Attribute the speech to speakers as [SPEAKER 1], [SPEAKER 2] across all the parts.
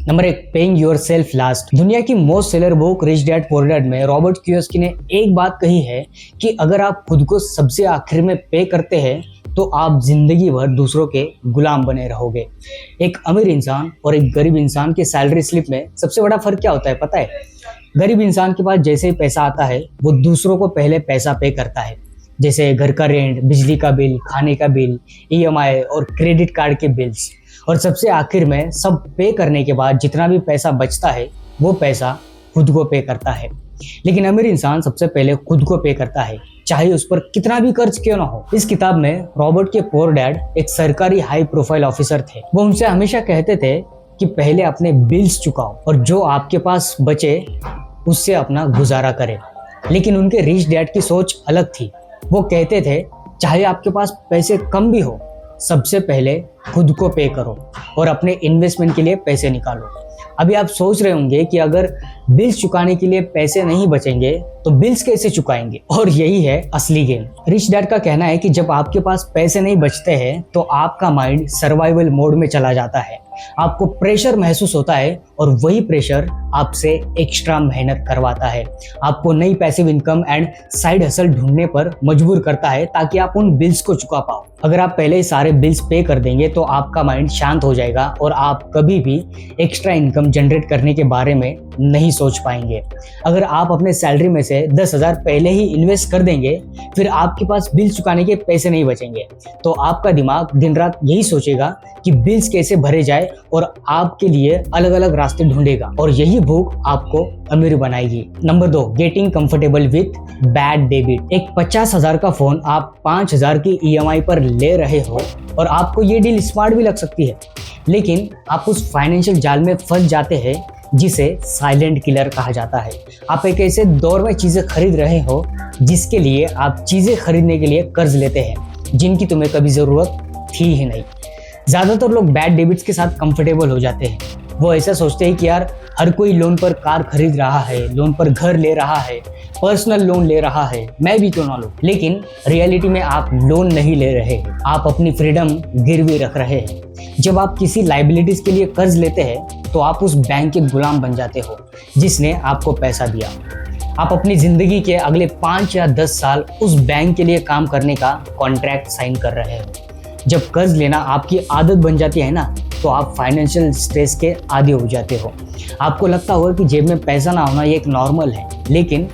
[SPEAKER 1] Number 1, paying yourself last. दुनिया की most seller book rich dad poor dad में Robert Kiyosaki ने एक बात कही है कि अगर आप खुद को सबसे आखिर में पे करते हैं तो आप जिंदगी भर दूसरों के गुलाम बने रहोगे। एक अमीर इंसान और एक गरीब इंसान के सैलरी स्लिप में सबसे बड़ा फर्क क्या होता है पता है? गरीब इंसान के पास जैसे ही पैसा आता है वो दूसरों को पहले पैसा पे करता है, जैसे घर का रेंट, बिजली का बिल, खाने का बिल, ईएमआई और क्रेडिट कार्ड के बिल्स। और सबसे आखिर में सब पे करने के बाद जितना भी पैसा बचता है वो पैसा खुद को पे करता है। लेकिन अमीर इंसान सबसे पहले खुद को पे करता है, चाहे उस पर कितना भी कर्ज क्यों ना हो। इस किताब में रॉबर्ट के पुअर डैड एक सरकारी हाई प्रोफाइल ऑफिसर थे। वो उनसे हमेशा कहते थे कि पहले अपने बिल्स चुकाओ और जो आपके पास बचे उससे अपना गुजारा करें। लेकिन उनके रिच डैड की सोच अलग थी। वो कहते थे चाहे आपके पास पैसे कम भी हो, सबसे पहले खुद को पे करो और अपने इन्वेस्टमेंट के लिए पैसे निकालो। अभी आप सोच रहे होंगे कि अगर बिल्स चुकाने के लिए पैसे नहीं बचेंगे तो बिल्स कैसे चुकाएंगे, और यही है असली गेम। रिच डैड का कहना है कि जब आपके पास पैसे नहीं बचते हैं तो आपका माइंड सर्वाइवल मोड में चला जाता है। आपको प्रेशर महसूस होता है और वही प्रेशर आपसे एक्स्ट्रा मेहनत करवाता है, आपको नई passive income and side hustle ढूंढने पर मजबूर करता है ताकि आप उन बिल्स को चुका पाओ। अगर आप पहले ही सारे बिल्स पे कर देंगे तो आपका माइंड शांत हो जाएगा और आप कभी भी एक्स्ट्रा इनकम जनरेट करने के बारे में नहीं सोच पाएंगे। अगर आप अपने सैलरी में से 10,000 पहले ही इन्वेस्ट कर देंगे, फिर आपके पास बिल्स चुकाने के पैसे नहीं बचेंगे, तो आपका दिमाग दिन रात यही सोचेगा कि बिल्स कैसे भरे जाए और आपके लिए अलग अलग रास्ते ढूंढेगा, और यही भूख आपको अमीर बनाएगी। Number 2, getting comfortable with bad debit. एक 50,000 का फोन आप 5,000 की ईएमआई पर ले रहे हो और आपको ये डील स्मार्ट भी लग सकती है, लेकिन आप उस फाइनेंशियल जाल में फंस जाते हैं जिसे साइलेंट किलर कहा जाता है। आप एक ऐसे दौर में चीजें खरीद रहे हो जिसके लिए आप चीजें खरीदने के लिए कर्ज लेते हैं जिनकी तुम्हें कभी जरूरत थी ही नहीं। ज्यादातर लोग बैड डेबिट्स के साथ कंफर्टेबल हो जाते हैं। वो ऐसा सोचते हैं कि यार हर कोई लोन पर कार खरीद रहा है, लोन पर घर ले रहा है, पर्सनल लोन ले रहा है, मैं भी क्यों ना लूं। लेकिन रियलिटी में आप लोन नहीं ले रहे हैं, आप अपनी फ्रीडम गिरवी रख रहे हैं। जब आप किसी लाइबिलिटीज के लिए कर्ज लेते हैं तो आप उस बैंक के गुलाम बन जाते हो जिसने आपको पैसा दिया। आप अपनी जिंदगी के अगले 5 या 10 साल उस बैंक के लिए काम करने का कॉन्ट्रैक्ट साइन कर रहे हो। जब कर्ज लेना आपकी आदत बन जाती है ना, तो आप फाइनेंशियल स्ट्रेस के आदी हो जाते हो। आपको लगता होगा कि जेब में पैसा ना होना ये एक नॉर्मल है, लेकिन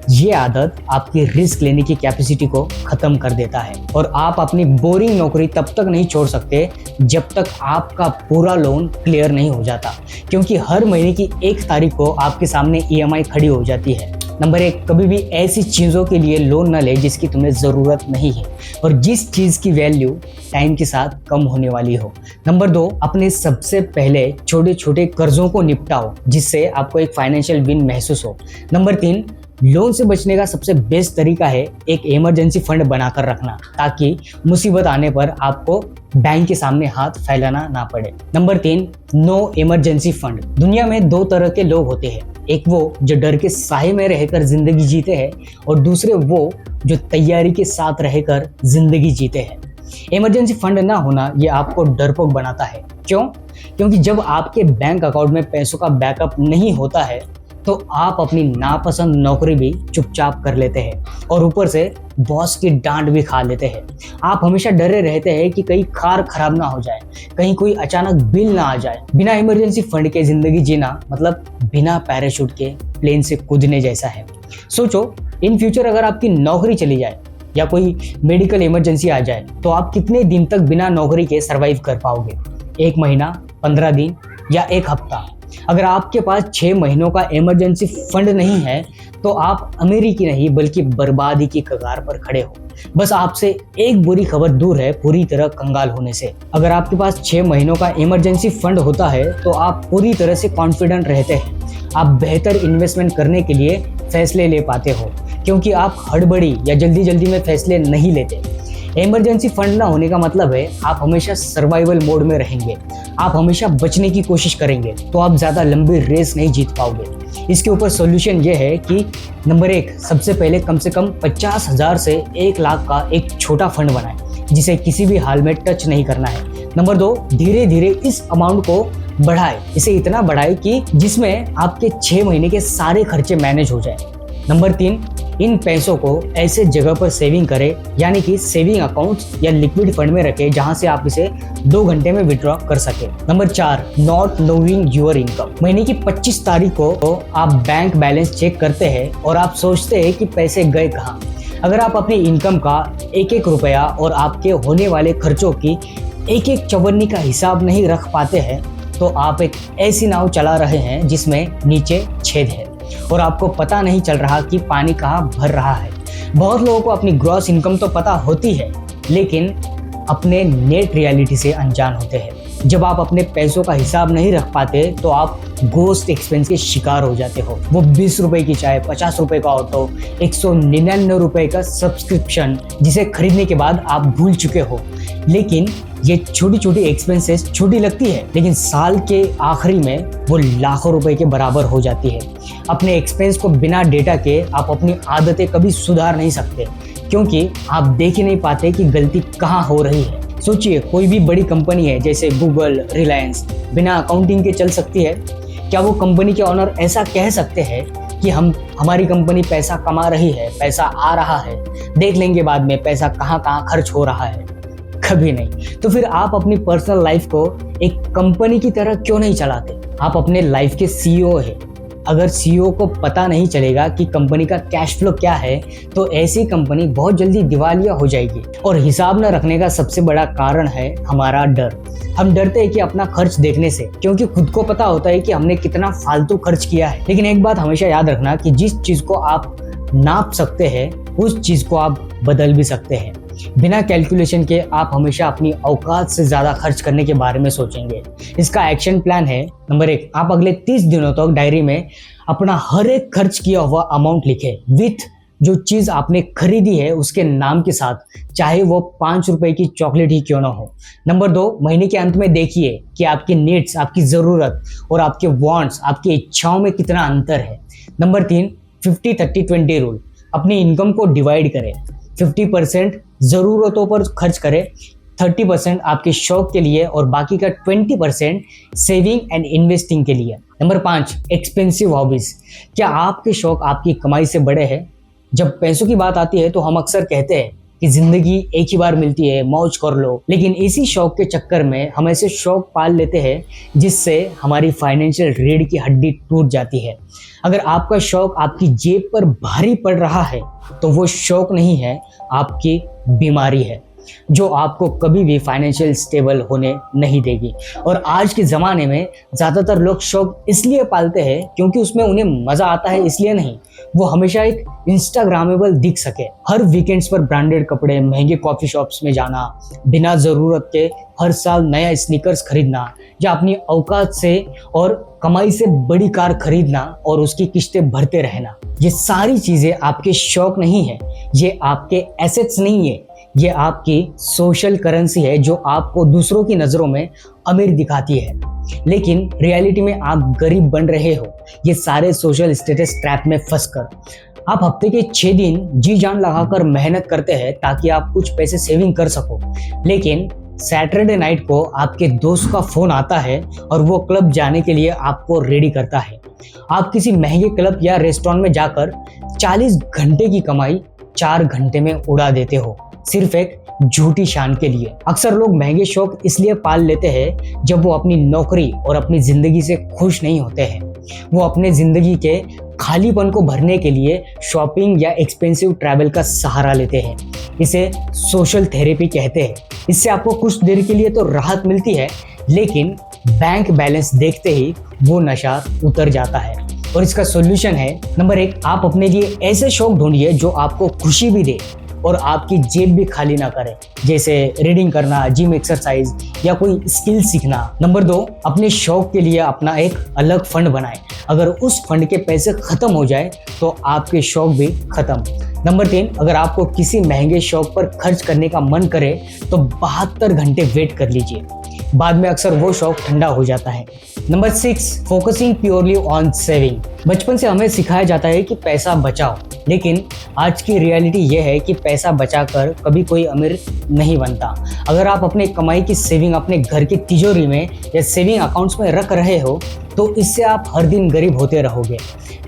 [SPEAKER 1] ये आदत आपकी रिस्क लेने की कैपेसिटी को खत्म कर देता है और आप अपनी बोरिंग नौकरी तब तक नहीं छोड़ सकते जब तक आपका पूरा लोन क्लियर नहीं हो जाता, क्योंकि हर महीने की 1 तारीख को आपके सामने ईएमआई खड़ी हो जाती है। नंबर 1, कभी भी ऐसी चीज़ों के लिए लोन न ले जिसकी तुम्हें ज़रूरत नहीं है और जिस चीज़ की वैल्यू टाइम के साथ कम होने वाली हो। नंबर 2, अपने सबसे पहले छोटे छोटे कर्जों को निपटाओ जिससे आपको एक फाइनेंशियल विन महसूस हो। नंबर 3, लोन से बचने का सबसे बेस्ट तरीका है एक इमरजेंसी फंड बनाकर रखना, ताकि मुसीबत आने पर आपको बैंक के सामने हाथ फैलाना ना पड़े। Number 3, no emergency fund. दुनिया में 2 तरह के लोग होते हैं, एक वो जो डर के साए में रहकर जिंदगी जीते हैं और दूसरे वो जो तैयारी के साथ रहकर जिंदगी जीते हैं। इमरजेंसी फंड ना होना ये आपको डरपोक बनाता है। क्यों? क्योंकि जब आपके बैंक अकाउंट में पैसों का बैकअप नहीं होता है तो आप अपनी नापसंद नौकरी भी चुपचाप कर लेते हैं और ऊपर से बॉस की डांट भी खा लेते हैं। आप हमेशा डरे रहते हैं कि कहीं कार खराब ना हो जाए, कहीं कोई अचानक बिल ना आ जाए। बिना इमरजेंसी फंड के जिंदगी जीना मतलब बिना पैराशूट के प्लेन से कूदने जैसा है। सोचो, इन फ्यूचर अगर आपकी नौकरी चली जाए या कोई मेडिकल इमरजेंसी आ जाए तो आप कितने दिन तक बिना नौकरी के सर्वाइव कर पाओगे? 1 महीना, 15 दिन या 1 हफ्ता? अगर आपके पास 6 महीनों का इमरजेंसी फंड नहीं है तो आप अमीरी की नहीं बल्कि बर्बादी की कगार पर खड़े हो। बस आपसे एक बुरी खबर दूर है पूरी तरह कंगाल होने से। अगर आपके पास 6 महीनों का इमरजेंसी फंड होता है तो आप पूरी तरह से कॉन्फिडेंट रहते हैं। आप बेहतर इन्वेस्टमेंट करने के लिए फैसले ले पाते हो क्योंकि आप हड़बड़ी या जल्दी में फैसले नहीं लेते। इमरजेंसी फंड ना होने का मतलब है आप हमेशा सर्वाइवल मोड में रहेंगे, आप हमेशा बचने की कोशिश करेंगे, तो आप ज़्यादा लंबी रेस नहीं जीत पाओगे। इसके ऊपर सॉल्यूशन ये है कि नंबर 1, सबसे पहले कम से कम 50,000 से 1 लाख का एक छोटा फंड बनाएं जिसे किसी भी हाल में टच नहीं करना है। नंबर 2, धीरे धीरे इस अमाउंट को बढ़ाए, इसे इतना बढ़ाए कि जिसमें आपके 6 महीने के सारे खर्चे मैनेज हो जाए। नंबर 3, इन पैसों को ऐसे जगह पर सेविंग करें, यानी कि सेविंग अकाउंट्स या लिक्विड फंड में रखें जहां से आप इसे 2 घंटे में विड्रॉ कर सके। Number 4, not knowing your income. महीने की 25 तारीख को आप बैंक बैलेंस चेक करते हैं और आप सोचते हैं कि पैसे गए कहाँ। अगर आप अपनी इनकम का एक एक रुपया और आपके होने वाले खर्चों की एक एक चवन्नी का हिसाब नहीं रख पाते हैं तो आप एक ऐसी नाव चला रहे हैं जिसमें नीचे छेद है और आपको पता नहीं चल रहा कि पानी कहाँ भर रहा है। बहुत लोगों को अपनी ग्रॉस इनकम तो पता होती है लेकिन अपने नेट रियलिटी से अनजान होते हैं। जब आप अपने पैसों का हिसाब नहीं रख पाते तो आप गोस्ट एक्सपेंस के शिकार हो जाते हो। वो 20 रुपए की चाय, 50 रुपए का ऑटो, 199 रुपए का सब्सक्रिप्शन जिसे खरीदने के बाद आप भूल चुके हो। लेकिन ये छोटी छोटी एक्सपेंसेस छोटी लगती है लेकिन साल के आखिरी में वो लाखों रुपए के बराबर हो जाती है। अपने एक्सपेंस को बिना डेटा के आप अपनी आदतें कभी सुधार नहीं सकते क्योंकि आप देख ही नहीं पाते कि गलती कहाँ हो रही है। सोचिए, कोई भी बड़ी कंपनी है जैसे गूगल, रिलायंस, बिना अकाउंटिंग के चल सकती है? क्या वो कंपनी के ओनर ऐसा कह सकते हैं कि हमारी कंपनी पैसा कमा रही है, पैसा आ रहा है, देख लेंगे बाद में पैसा कहाँ कहाँ खर्च हो रहा है? कभी नहीं। तो फिर आप अपनी पर्सनल लाइफ को एक कंपनी की तरह क्यों नहीं चलाते? आप अपने लाइफ के सीईओ हैं। अगर सीईओ को पता नहीं चलेगा कि कंपनी का कैश फ्लो क्या है तो ऐसी कंपनी बहुत जल्दी दिवालिया हो जाएगी। और हिसाब न रखने का सबसे बड़ा कारण है हमारा डर। हम डरते हैं कि अपना खर्च देखने से, क्योंकि खुद को पता होता है कि हमने कितना फालतू खर्च किया है। लेकिन एक बात हमेशा याद रखना कि जिस चीज को आप नाप सकते हैं उस चीज को आप बदल भी सकते हैं। बिना कैलकुलेशन के आप हमेशा अपनी औकात से ज्यादा खर्च करने के बारे में सोचेंगे। इसका एक्शन प्लान है, नंबर 1, आप अगले 30 दिनों तक डायरी में अपना हर एक खर्च किया हुआ अमाउंट लिखें विथ जो चीज आपने खरीदी है उसके नाम के साथ, चाहे वो 5 रुपए की चॉकलेट ही क्यों ना हो। नंबर 2, महीने के अंत में देखिए कि आपकी नीड्स, आपकी जरूरत और आपके वांट्स, आपकी इच्छाओं में कितना अंतर है। Number 3, 50-30-20 rule. अपनी इनकम को डिवाइड करें। 50% जरूरतों पर खर्च करें, 30% आपके शौक के लिए और बाकी का 20% सेविंग एंड इन्वेस्टिंग के लिए। Number 5, expensive hobbies. क्या आपके शौक आपकी कमाई से बड़े हैं? जब पैसों की बात आती है तो हम अक्सर कहते हैं कि जिंदगी एक ही बार मिलती है, मौज कर लो। लेकिन इसी शौक के चक्कर में हम ऐसे शौक पाल लेते हैं जिससे हमारी फाइनेंशियल रीढ़ की हड्डी टूट जाती है। अगर आपका शौक आपकी जेब पर भारी पड़ रहा है तो वो शौक नहीं है, आपकी बीमारी है जो आपको कभी भी फाइनेंशियल स्टेबल होने नहीं देगी। और आज के ज़माने में ज़्यादातर लोग शौक इसलिए पालते हैं क्योंकि उसमें उन्हें मज़ा आता है, इसलिए नहीं, वो हमेशा एक इंस्टाग्रामेबल दिख सके। हर वीकेंड्स पर ब्रांडेड कपड़े, महंगे कॉफ़ी शॉप्स में जाना, बिना ज़रूरत के हर साल नया स्नीकर्स खरीदना या अपनी औकात से और कमाई से बड़ी कार खरीदना और उसकी किस्तें भरते रहना, ये सारी चीज़ें आपके शौक नहीं है, ये आपके एसेट्स नहीं है, ये आपकी सोशल करेंसी है जो आपको दूसरों की नज़रों में अमीर दिखाती है लेकिन रियलिटी में आप गरीब बन रहे हो, ये सारे सोशल स्टेटस ट्रैप में फंसकर। आप हफ्ते के 6 दिन जी जान लगाकर मेहनत करते हैं ताकि आप कुछ पैसे सेविंग कर सको, लेकिन सैटरडे नाइट को आपके दोस्त का फोन आता है और वो क्लब जाने के लिए आपको रेडी करता है। आप किसी महंगे क्लब या रेस्टोरेंट में जाकर 40 घंटे की कमाई 4 घंटे में उड़ा देते हो सिर्फ एक झूठी शान के लिए। अक्सर लोग महंगे शौक इसलिए पाल लेते हैं जब वो अपनी नौकरी और अपनी जिंदगी से खुश नहीं होते हैं। वो अपने जिंदगी के खालीपन को भरने के लिए शॉपिंग या एक्सपेंसिव ट्रैवल का सहारा लेते हैं। इसे सोशल थेरेपी कहते हैं। इससे आपको कुछ देर के लिए तो राहत मिलती है लेकिन बैंक बैलेंस देखते ही वो नशा उतर जाता है। और इसका सॉल्यूशन है, नंबर 1, आप अपने लिए ऐसे शौक ढूंढिए जो आपको खुशी भी दे और आपकी जेब भी खाली ना करे, जैसे रीडिंग करना, जिम एक्सरसाइज या कोई स्किल सीखना। नंबर 2, अपने शौक के लिए अपना एक अलग फंड बनाएं। अगर उस फंड के पैसे खत्म हो जाए तो आपके शौक भी खत्म। नंबर 3, अगर आपको किसी महंगे शौक पर खर्च करने का मन करे तो 72 घंटे वेट कर लीजिए, बाद में अक्सर वो शौक ठंडा हो जाता है। Number 6, focusing purely on saving. बचपन से हमें सिखाया जाता है कि पैसा बचाओ, लेकिन आज की रियलिटी ये है कि पैसा बचाकर कभी कोई अमीर नहीं बनता। अगर आप अपने कमाई की सेविंग अपने घर की तिजोरी में या सेविंग अकाउंट्स में रख रहे हो तो इससे आप हर दिन गरीब होते रहोगे।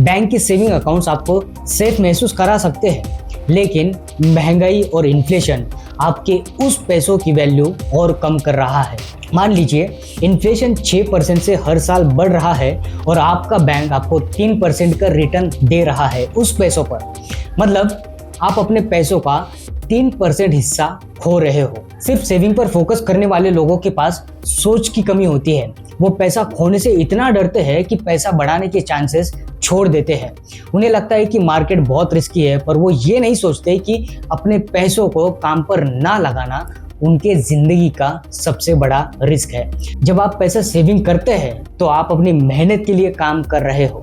[SPEAKER 1] बैंक की सेविंग अकाउंट्स आपको सेफ महसूस करा सकते हैं, लेकिन महंगाई और इन्फ्लेशन आपके उस पैसों की वैल्यू और कम कर रहा है। मान लीजिए इन्फ्लेशन 6% से हर साल बढ़ रहा है और आपका बैंक आपको 3% का रिटर्न दे रहा है उस पैसों पर। मतलब आप अपने पैसों का 3% हिस्सा खो रहे हो। सिर्फ सेविंग पर फोकस करने वाले लोगों के पास सोच की कमी होती है। वो पैसा खोने से इतना डरते हैं कि पैसा बढ़ाने के चांसेस छोड़ देते हैं। उन्हें लगता है कि मार्केट बहुत रिस्की है, पर वो ये नहीं सोचते कि अपने पैसों को काम पर ना लगाना उनके जिंदगी का सबसे बड़ा रिस्क है। जब आप पैसा सेविंग करते हैं तो आप अपनी मेहनत के लिए काम कर रहे हो।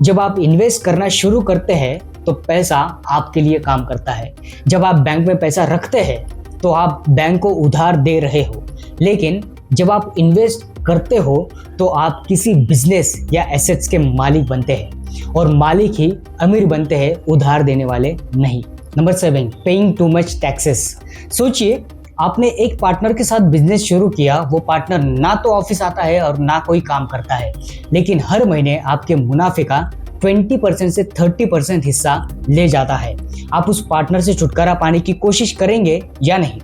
[SPEAKER 1] जब आप इन्वेस्ट करना शुरू करते हैं तो पैसा आपके लिए काम करता है। जब आप बैंक में पैसा रखते हैं तो आप बैंक को उधार दे रहे हो, लेकिन जब आप इन्वेस्ट करते हो तो आप किसी बिजनेस या एसेट्स के मालिक बनते हैं, और मालिक ही अमीर बनते हैं, उधार देने वाले नहीं। Number 7, paying too much taxes. सोचिए आपने एक पार्टनर के साथ बिजनेस शुरू किया। वो पार्टनर ना तो ऑफिस आता है और ना कोई काम करता है, लेकिन हर महीने आपके मुनाफे का 20% से 30% हिस्सा ले जाता है। आप उस पार्टनर से छुटकारा पाने की कोशिश करेंगे या नहीं?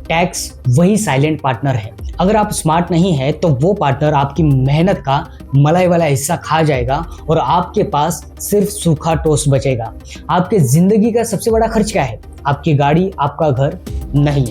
[SPEAKER 1] टैक्स वही साइलेंट पार्टनर है। अगर आप स्मार्ट नहीं है तो वो पार्टनर आपकी मेहनत का मलाई वाला हिस्सा खा जाएगा और आपके पास सिर्फ सूखा टोस्ट बचेगा। आपके जिंदगी का सबसे बड़ा खर्च क्या है? आपकी गाड़ी, आपका घर? नहीं,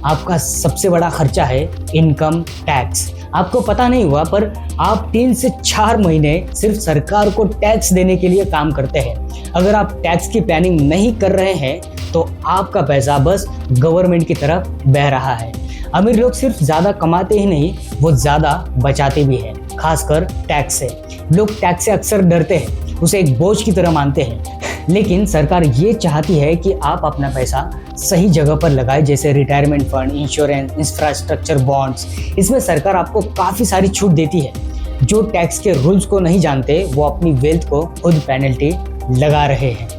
[SPEAKER 1] आपका सबसे बड़ा खर्चा है इनकम टैक्स। आपको पता नहीं हुआ, पर आप 3 से 4 महीने सिर्फ सरकार को टैक्स देने के लिए काम करते हैं। अगर आप टैक्स की प्लानिंग नहीं कर रहे हैं तो आपका पैसा बस गवर्नमेंट की तरफ बह रहा है। अमीर लोग सिर्फ ज़्यादा कमाते ही नहीं, वो ज़्यादा बचाते भी हैं, खासकर टैक्स से। लोग टैक्स से अक्सर डरते हैं, उसे एक बोझ की तरह मानते हैं, लेकिन सरकार ये चाहती है कि आप अपना पैसा सही जगह पर लगाए, जैसे retirement fund, insurance, infrastructure, bonds. इसमें सरकार आपको काफ़ी सारी छूट देती है। जो टैक्स के रूल्स को नहीं जानते वो अपनी वेल्थ को खुद पेनल्टी लगा रहे हैं।